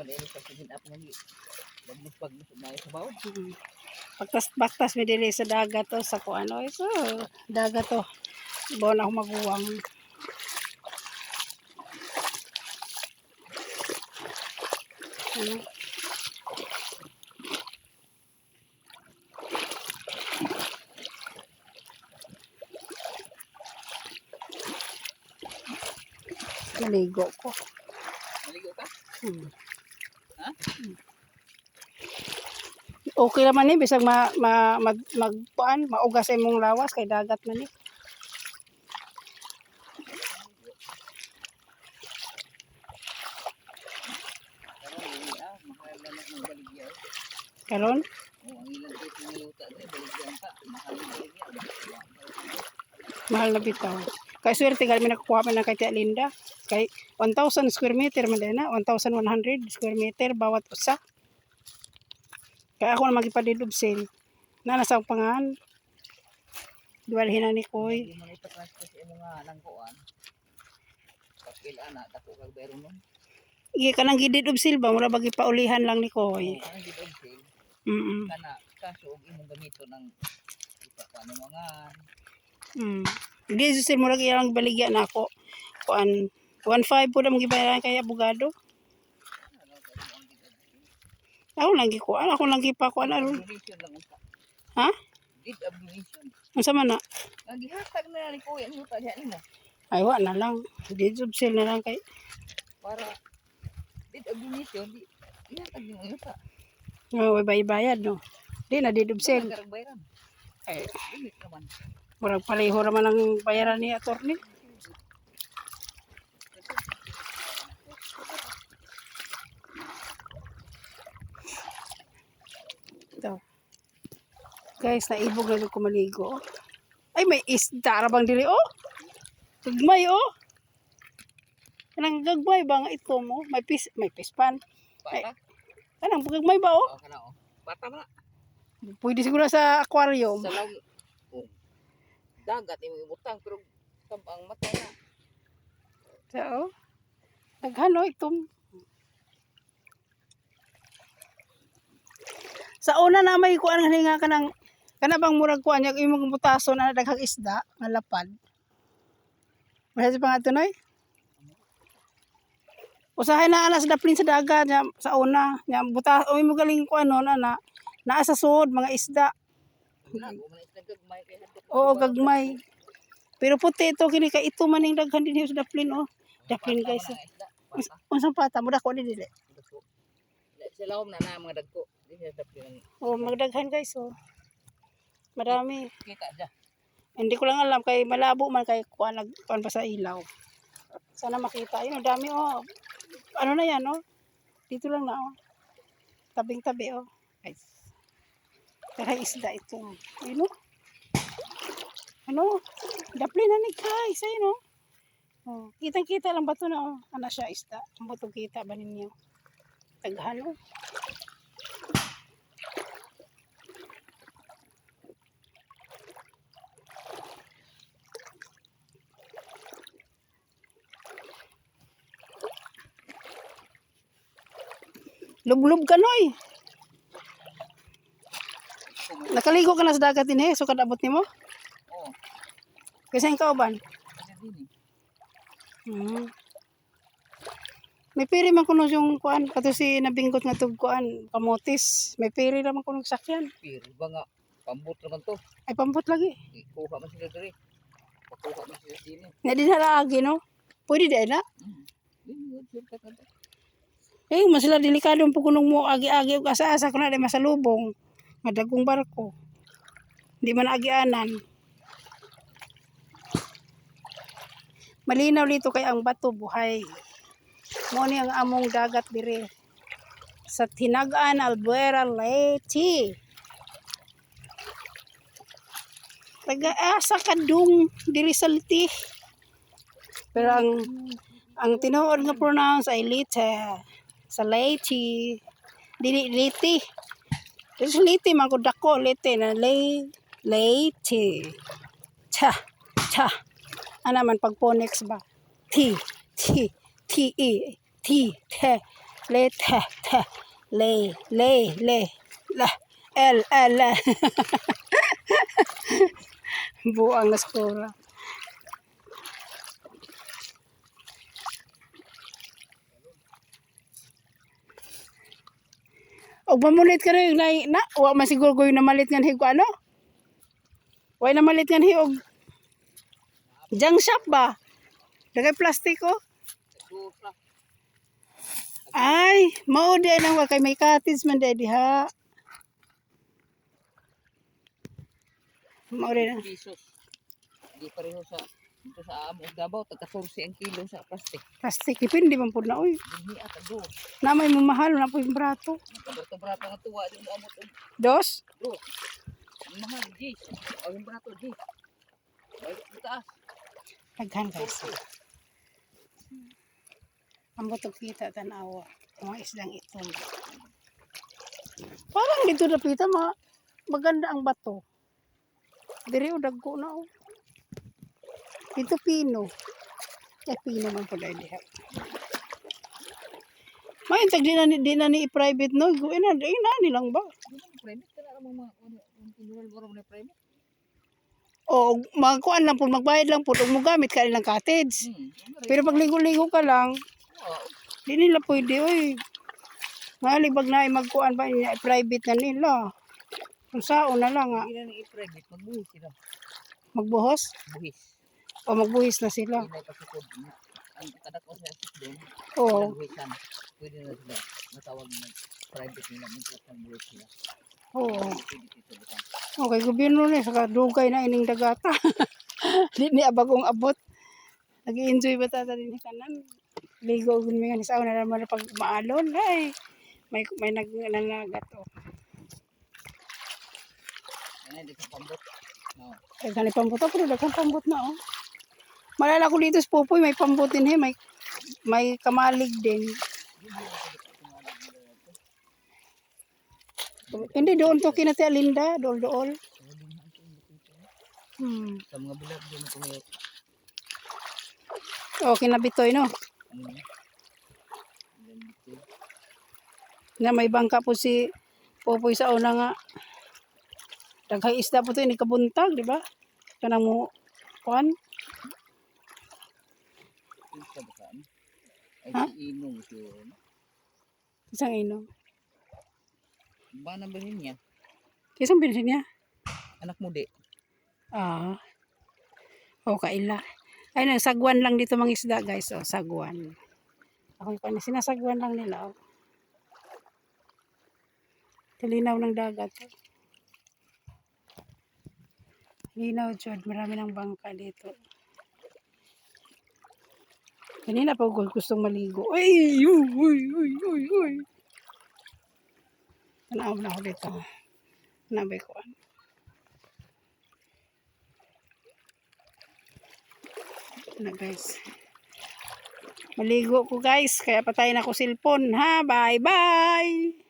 man ini kasi hinap ng bagnos na sa bawon. Baktas mi diri sa dagat to sa kuan oy. So, dagat to. Ibaw na ako maguwang. Ano? Maligo ko. Maligo ka? Ha? Okay naman ni bisag magpuan, maugas sa imong lawas kay dagat man ni. Karon? Ang ilang dito niluta dre baligyan pa. Mahal na baligyan. Mahal na bitaw. Kay swerte gali mi nakakuha man kay Tia Linda. Kay 1,000 square meter man din na, 1,100 square meter bawat usa. Kaya ako na magipadidog sale. Na nasa pangan. Duwalhin na ni Koy. Hindi mo na ipatransfer sa mga nangkuan. Kapil ana dako kag bayro nun. Iya kanang gidid of sale ba mura bagi paulihan lang ni Koy. Ang gidog sale. Kana kaso og imong gamito ng ipapano mga Di sale mura iyang baligya na ako. Kuan 1.5 po na magibayaran kay abogado. Ako lang gikuan, ako lang gipakuan aron. donation lang unta. Ha? Deed of donation. Unsa man na? Ang gihatag na ni Kuya mo ta diha nimo Ay wa na lang. Di of sale na lang kay. para deed of donation di ihatag nimo unta. Way bayad no. Di na di of sale. Karag bayaran. Ay, Limit naman. murag pareho raman ang bayaran ni attorney. Ito. Guys, naibog na ko maligo. Ay, may isda ra bang dili oh. Gagmay oh. Kanang gagmay ba nga ito mo? May pispan. Ay, Bata. kanang gagmay ba oh? Kana oh. Bata man. Pwede siguro sa aquarium. Sa law. Oh. Dagat imo ibutang pero ang mata na. So, daghano itom. Sa una na may kuan nga kanang kana bang murag kuan yung imong butason na daghang isda nga lapad. Mahal pa nga tunoy. Usahay na alas daplin sa dagat nya sa una nya butas o imo galing kuan no na naa sa sud mga isda. Lago man isda gagmay kay hadto. Oo gagmay. Pero puti ito kini kay ito maning daghan din sa daplin oh. Daplin guys. Unsang pata mo dako dili. Sa laom na mga dagko. Di siya daplin. Oh magdaghan guys oh. Marami. Kita ja. Hindi ko lang alam kay malabo man kay kuan pa sa ilaw. Sana makita. Ayun, ang dami oh. Ano na yan oh. Dito lang na oh. Tabing-tabi oh. Guys. Tara isda ito. Ayun oh. Ano? Dapli na ni guys. Ayun oh. Oh, kitang-kita lang ba ito na oh. Ano siya isda? Ang butong kita ba ninyo? Taghan oh. Lublob ka noy. Nakaligo ka na sa dagat din eh. So kadabot nimo? Oo. Kasi ang kauban. May piri man kuno yung kuan. Kato si nabinggot nga tug kuan. Kamotis. May piri naman kuno sakyan. Pero ba nga pambot naman to. Ay pambot lagi. Kuha man sila diri. Pakuha man sila sini. Nga din halaagi no. Pwede din na. Eh, mas sila delikado po kunong mo agi-agi ug asa-asa kuno di masalubong. Nga dagkong barko. Hindi man agianan. Malinaw dito kay ang bato buhay. Mo ni ang among dagat diri sa Tinagaan, Albuera, Leyte. Taga-asa kadung diri sa Leyte. Pero ang tinuod nga pronounce ay Leyte. Sa Leyte. Dili Leyte. Pero sa Leyte man ko dako Leyte na Leyte. Cha. Ano man pag phonics ba? T, E, T, te. Le, te, te. Le, la. L, L. Buang na skora. Og mamulit ka rin na wa masiguro ko yung namalit nga hig ano? Wa namalit nga hig junk shop ba? Dagay plastiko? Dura. Ay, mao di lang kay may cottage man di diha. Mao di na. Pisos. Di pareho sa dito sa amo Davao tagka 14 ang kilo sa plastic. Plastic depende man pud na oy. Dinhi ata do. Na may mamahal na po yung brato. Brato-brato nga tuwa di mo amot og Dos? do. Ang mahal di. O yung brato di. Ay, taas. Daghan guys. Ambot og kita tan-awa. Mga isdang itom. Parang dito na pita maganda ang bato. Diri o dagko na o. Dito pino. Pino man pala diha. May tag di na ni i-private no. Ina nilang ba? Private ka na mga pinural mo na private. O magkuan lang po, magbayad lang po ug mo gamit ka nilang cottage. Pero pag ligo-ligo ka lang, di nila pwede oy. Malibag na magkuan ba niya private na nila. Kung saon na lang Hindi na ni i-private magbuhis sila. magbuhos Buhis. o magbuhis na sila. Hindi na ipasukod. Ang kadako sa doon. Oo. Buhisan. Pwede na sila matawag na private nila ng buhis sila. Oo. Pwede dito bukan. Okay, gobyerno ni saka dugay na ining dagata. Di ni abagong abot. Nag-enjoy ba ta din kanan? Ligo ug mi nga sa una naman pag maalon. Ay, may nagnagat o. Ano dito pambot. No. Daghan ni pambot pero daghan pambot na oh. Malala ko dito sa Pupoy may pambot din may kamalig din. Hindi doon to kinati Alinda, dool. Sa mga bulag doon ko may Oh, kinabitoy no. Na may bangka po si Pupoy sa una nga. Daghang isda po to ini kabuntag, di ba? Kanang mo kuan. isa bukan. Ay Ha? si Inong siguro. Isang ino. Ba na bilhin niya? Kisang binsin niya? Anak mo di. Ah. Oh, kaila. Ay, sagwan lang dito mga isda, guys. Oh, sagwan. Ako yung sinasagwan lang nila. Oh. Linaw ng dagat. Oh. Linaw, Jod. Marami ng bangka dito. Kanina pa ako gustong maligo. Uy! Tanaw na ako dito. Nabay ko. Na guys. Maligo ko guys. Kaya patayin ako cellphone ha. Bye bye!